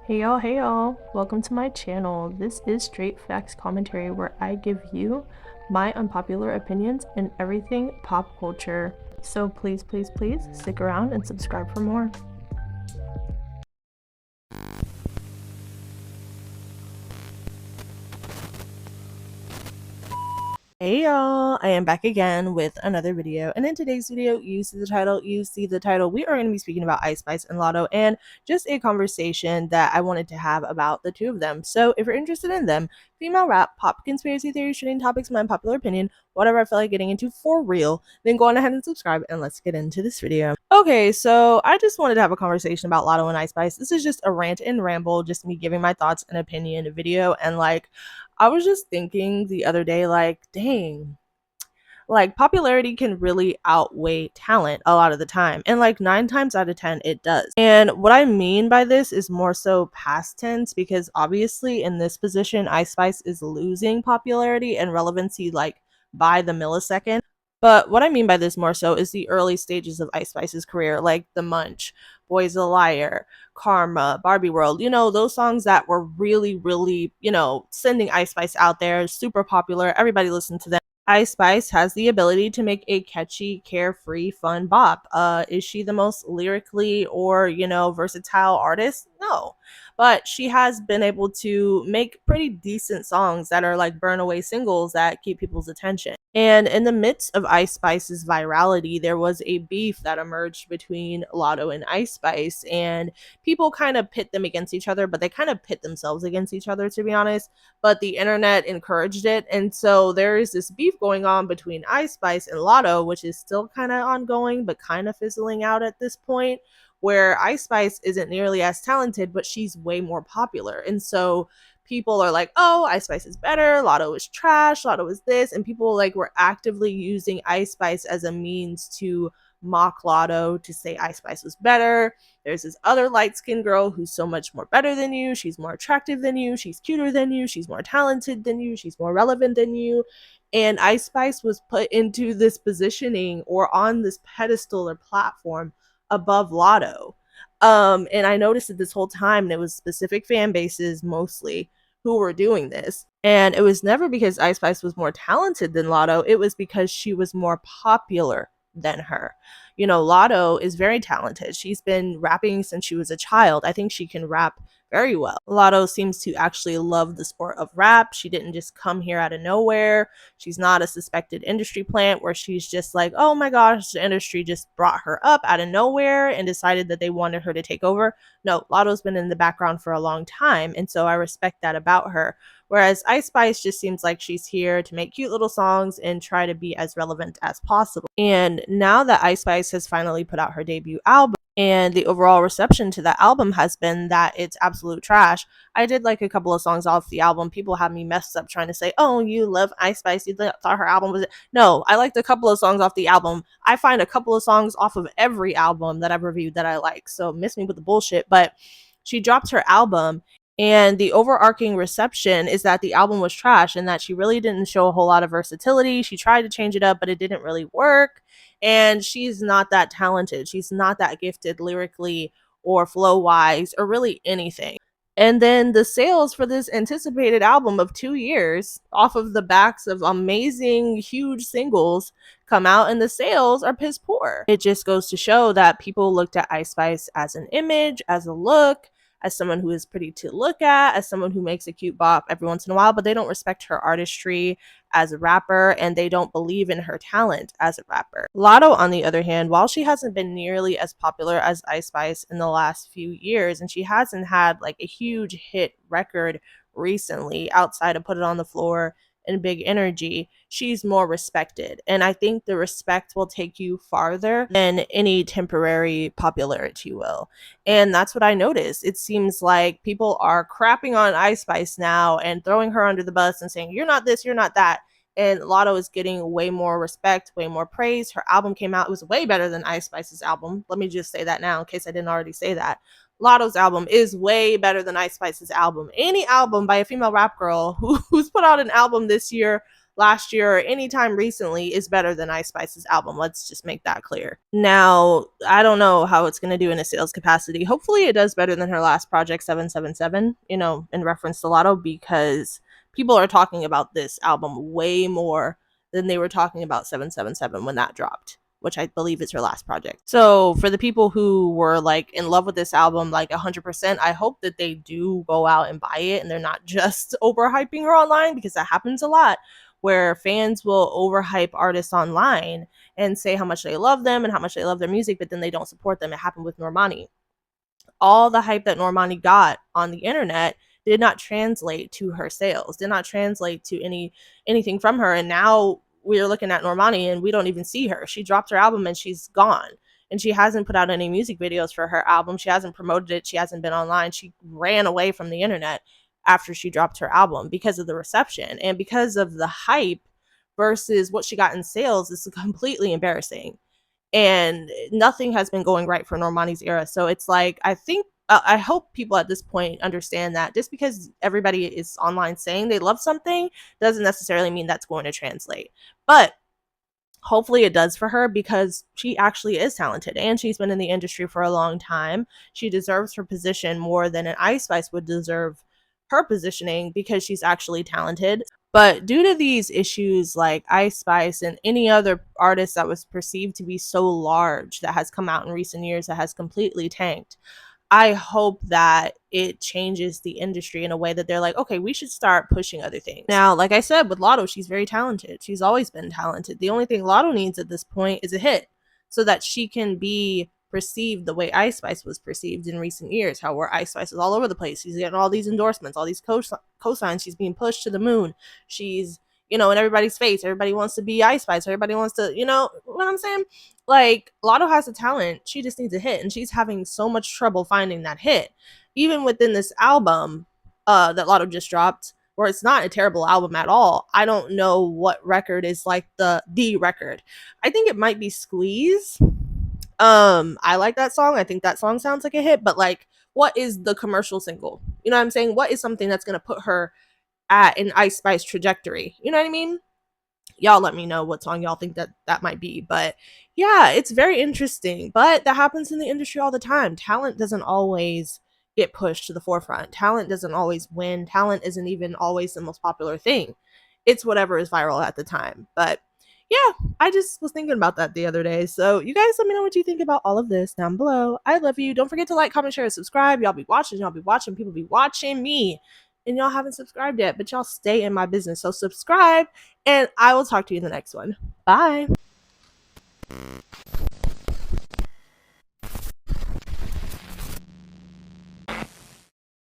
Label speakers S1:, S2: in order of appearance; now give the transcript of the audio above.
S1: Hey y'all, welcome to my channel. This is Straight Facts Commentary where I give you my unpopular opinions in everything pop culture. So please stick around and subscribe for more. Hey y'all, I am back again with another video, and in today's video, you see the title, we are going to be speaking about Ice Spice and Lotto, and just a conversation that I wanted to have about the two of them. So if you're interested in them, female rap, pop conspiracy theories, trending topics, my unpopular opinion, whatever I feel like getting into for real, then go on ahead and subscribe, and let's get into this video. Okay, so I just wanted to have a conversation about Lotto and Ice Spice. This is just a rant and ramble, just me giving my thoughts and opinion video, and I was just thinking the other day, dang, popularity can really outweigh talent a lot of the time. And 9 times out of 10, it does. And what I mean by this is more so past tense, because obviously in this position, Ice Spice is losing popularity and relevancy by the millisecond. But what I mean by this more so is the early stages of Ice Spice's career, like The Munch, Boy's a Liar, Karma, Barbie World, those songs that were really, sending Ice Spice out there, super popular. Everybody listened to them. Ice Spice has the ability to make a catchy, carefree, fun bop. Is she the most lyrically or, versatile artist? No. But she has been able to make pretty decent songs that are like burn away singles that keep people's attention. And in the midst of Ice Spice's virality, there was a beef that emerged between Lotto and Ice Spice, and people kind of pit them against each other, but they kind of pit themselves against each other, to be honest. But the internet encouraged it, and so there is this beef going on between Ice Spice and Lotto, which is still kind of ongoing, but kind of fizzling out at this point, where Ice Spice isn't nearly as talented, but she's way more popular. And so people are like, oh, Ice Spice is better, Lotto is trash, Lotto is this. And people were actively using Ice Spice as a means to mock Lotto, to say Ice Spice was better. There's this other light-skinned girl who's so much more better than you. She's more attractive than you. She's cuter than you. She's more talented than you. She's more relevant than you. And Ice Spice was put into this positioning or on this pedestal or platform above Lotto. And I noticed it this whole time, and it was specific fan bases mostly who were doing this. And it was never because Ice Spice was more talented than Lotto, it was because she was more popular than her. Lotto is very talented. She's been rapping since she was a child. I think she can rap very well. Lotto seems to actually love the sport of rap. She didn't just come here out of nowhere. She's not a suspected industry plant where she's just like, oh my gosh, the industry just brought her up out of nowhere and decided that they wanted her to take over. No, Lotto's been in the background for a long time, and so I respect that about her. Whereas Ice Spice just seems like she's here to make cute little songs and try to be as relevant as possible. And now that Ice Spice has finally put out her debut album, and the overall reception to that album has been that it's absolute trash. I did like a couple of songs off the album. People have me messed up trying to say, oh, you love Ice Spice, you thought her album was... No, I liked a couple of songs off the album. I find a couple of songs off of every album that I've reviewed that I like, so miss me with the bullshit. But she dropped her album, and the overarching reception is that the album was trash and that she really didn't show a whole lot of versatility. She tried to change it up, but it didn't really work. And she's not that talented. She's not that gifted lyrically or flow wise or really anything. And then the sales for this anticipated album of 2 years off of the backs of amazing, huge singles come out, and the sales are piss poor. It just goes to show that people looked at Ice Spice as an image, as a look, as someone who is pretty to look at, as someone who makes a cute bop every once in a while, but they don't respect her artistry as a rapper, and they don't believe in her talent as a rapper. Lotto, on the other hand, while she hasn't been nearly as popular as Ice Spice in the last few years, and she hasn't had a huge hit record recently outside of Put It On the Floor and Big Energy, she's more respected. And I think the respect will take you farther than any temporary popularity will. And that's what I noticed. It seems like people are crapping on Ice Spice now and throwing her under the bus and saying, you're not this, you're not that. And Lotto is getting way more respect, way more praise. Her album came out, it was way better than Ice Spice's album. Let me just say that now in case I didn't already say that. Lotto's album is way better than Ice Spice's album. Any album by a female rap girl who's put out an album this year, last year or anytime recently is better than Ice Spice's album. Let's just make that clear. Now, I don't know how it's going to do in a sales capacity. Hopefully it does better than her last project, 777, in reference to Lotto, because people are talking about this album way more than they were talking about 777 when that dropped, which I believe is her last project. So for the people who were like in love with this album, like 100%, I hope that they do go out and buy it and they're not just overhyping her online, because that happens a lot where fans will overhype artists online and say how much they love them and how much they love their music, but then they don't support them. It happened with Normani. All the hype that Normani got on the internet did not translate to her sales, did not translate to anything from her. And now we're looking at Normani and we don't even see her. She dropped her album and she's gone. And she hasn't put out any music videos for her album. She hasn't promoted it. She hasn't been online. She ran away from the internet after she dropped her album because of the reception and because of the hype versus what she got in sales. Is completely embarrassing, and nothing has been going right for Normani's era. So it's like, I hope people at this point understand that just because everybody is online saying they love something doesn't necessarily mean that's going to translate. But hopefully it does for her, because she actually is talented and she's been in the industry for a long time. She deserves her position more than an Ice Spice would deserve her positioning, because she's actually talented. But due to these issues, like Ice Spice and any other artist that was perceived to be so large that has come out in recent years that has completely tanked, I hope that it changes the industry in a way that they're like, okay, we should start pushing other things. Now, like I said, with Lotto, she's very talented. She's always been talented. The only thing Lotto needs at this point is a hit so that she can be perceived the way Ice Spice was perceived in recent years, how where Ice Spice was all over the place. She's getting all these endorsements, all these cosigns. She's being pushed to the moon. She's, in everybody's face. Everybody wants to be Ice Spice. Everybody wants to, what I'm saying? Like, Lotto has a talent. She just needs a hit, and she's having so much trouble finding that hit. Even within this album that Lotto just dropped, where it's not a terrible album at all. I don't know what record is like the record. I think it might be Squeeze. I like that song. I think that song sounds like a hit, but like, what is the commercial single? You know what I'm saying? What is something that's gonna put her at an Ice Spice trajectory? You know what I mean? Y'all let me know what song y'all think that might be. But yeah, it's very interesting. But that happens in the industry all the time. Talent doesn't always get pushed to the forefront. Talent doesn't always win. Talent isn't even always the most popular thing. It's whatever is viral at the time. But yeah, I just was thinking about that the other day. So you guys let me know what you think about all of this down below. I love you. Don't forget to like, comment, share, and subscribe. Y'all be watching. People be watching me. And y'all haven't subscribed yet, but y'all stay in my business. So subscribe, and I will talk to you in the next one. Bye.